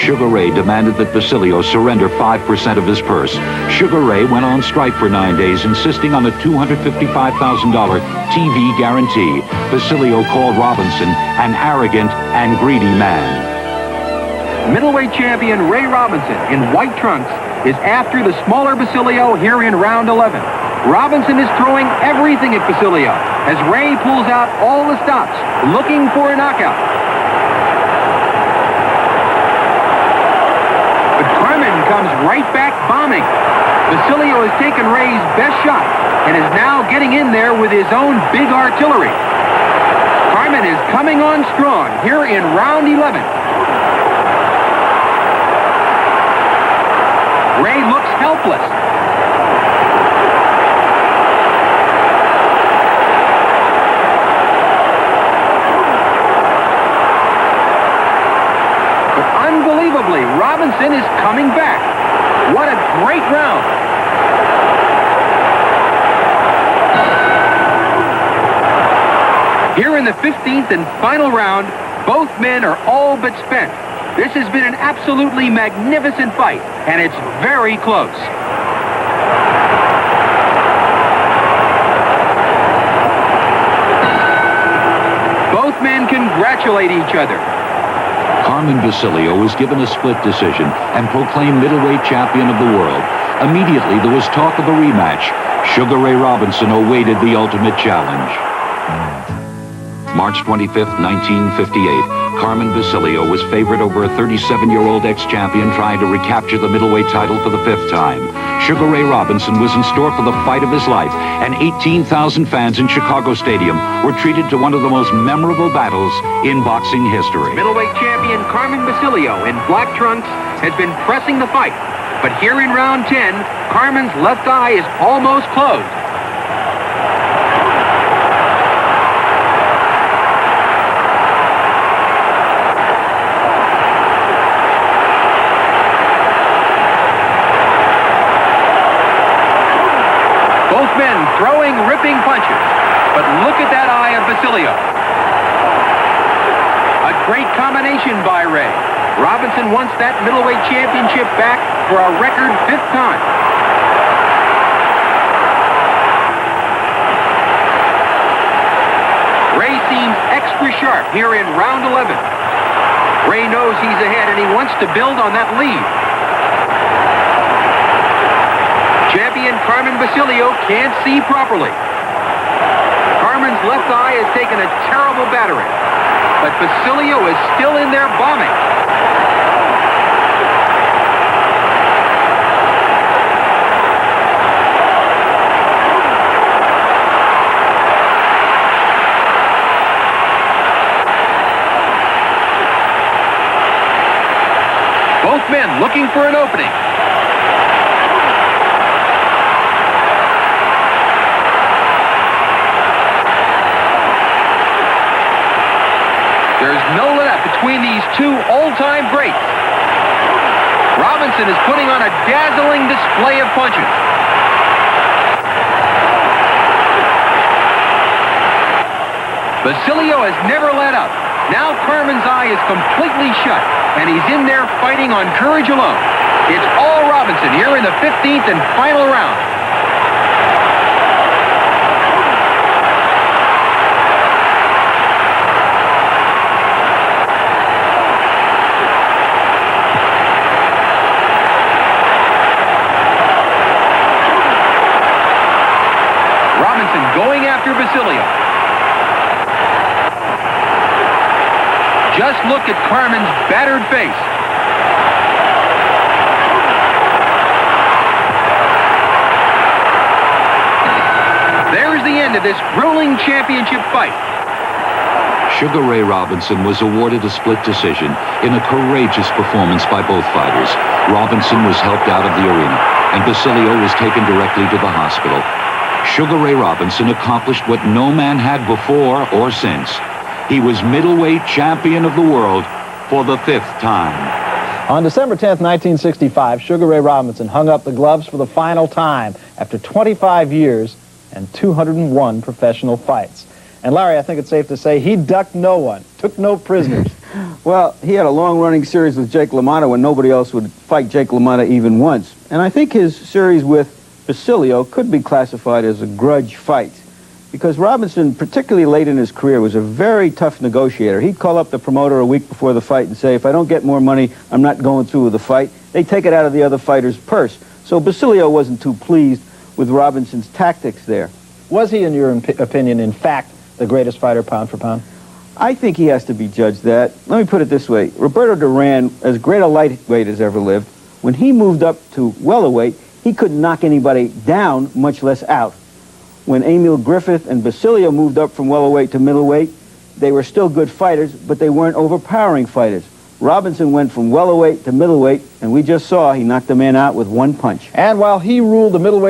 Sugar Ray demanded that Basilio surrender 5% of his purse. Sugar Ray went on strike for 9 days, insisting on a $255,000 TV guarantee. Basilio called Robinson an arrogant and greedy man. Middleweight champion Ray Robinson in white trunks is after the smaller Basilio here in round 11. Robinson is throwing everything at Basilio as Ray pulls out all the stops, looking for a knockout. But Carmen comes right back bombing. Basilio has taken Ray's best shot and is now getting in there with his own big artillery. Carmen is coming on strong here in round 11. Ray looks helpless. But unbelievably, Robinson is coming back. What a great round. Here in the 15th and final round, both men are all but spent. This has been an absolutely magnificent fight, and it's very close. Both men congratulate each other. Carmen Basilio was given a split decision and proclaimed middleweight champion of the world. Immediately, there was talk of a rematch. Sugar Ray Robinson awaited the ultimate challenge. March 25th, 1958. Carmen Basilio was favored over a 37-year-old ex-champion trying to recapture the middleweight title for the 5th time. Sugar Ray Robinson was in store for the fight of his life, and 18,000 fans in Chicago Stadium were treated to one of the most memorable battles in boxing history. Middleweight champion Carmen Basilio in black trunks has been pressing the fight, but here in round 10, Carmen's left eye is almost closed. Both men throwing ripping punches, but look at that eye of Basilio. A great combination by Ray. Robinson wants that middleweight championship back for a record 5th time. Ray seems extra sharp here in round 11. Ray knows he's ahead and he wants to build on that lead. Champion Carmen Basilio can't see properly. Carmen's left eye has taken a terrible battering, but Basilio is still in there bombing. Both men looking for an opening. There's no let-up between these two all-time greats. Robinson is putting on a dazzling display of punches. Basilio has never let up. Now Carmen's eye is completely shut, and he's in there fighting on courage alone. It's all Robinson here in the 15th and final round. Going after Basilio. Just look at Carmen's battered face. There's the end of this grueling championship fight. Sugar Ray Robinson was awarded a split decision in a courageous performance by both fighters. Robinson was helped out of the arena, and Basilio was taken directly to the hospital. Sugar Ray Robinson accomplished what no man had before or since. He was middleweight champion of the world for the 5th time. On December 10th, 1965, Sugar Ray Robinson hung up the gloves for the final time after 25 years and 201 professional fights. And Larry, I think it's safe to say he ducked no one, took no prisoners. Well, he had a long-running series with Jake LaMotta when nobody else would fight Jake LaMotta even once. And I think his series with Basilio could be classified as a grudge fight, because Robinson, particularly late in his career, was a very tough negotiator. He'd call up the promoter a week before the fight and say, if I don't get more money, I'm not going through with the fight. They'd take it out of the other fighter's purse. So Basilio wasn't too pleased with Robinson's tactics there. Was he, in your opinion, in fact, the greatest fighter pound for pound? I think he has to be judged that. Let me put it this way. Roberto Duran, as great a lightweight as ever lived, when he moved up to welterweight, he couldn't knock anybody down, much less out. When Emil Griffith and Basilio moved up from welterweight to middleweight, they were still good fighters, but they weren't overpowering fighters. Robinson went from welterweight to middleweight, and we just saw he knocked the man out with one punch. And while he ruled the middleweight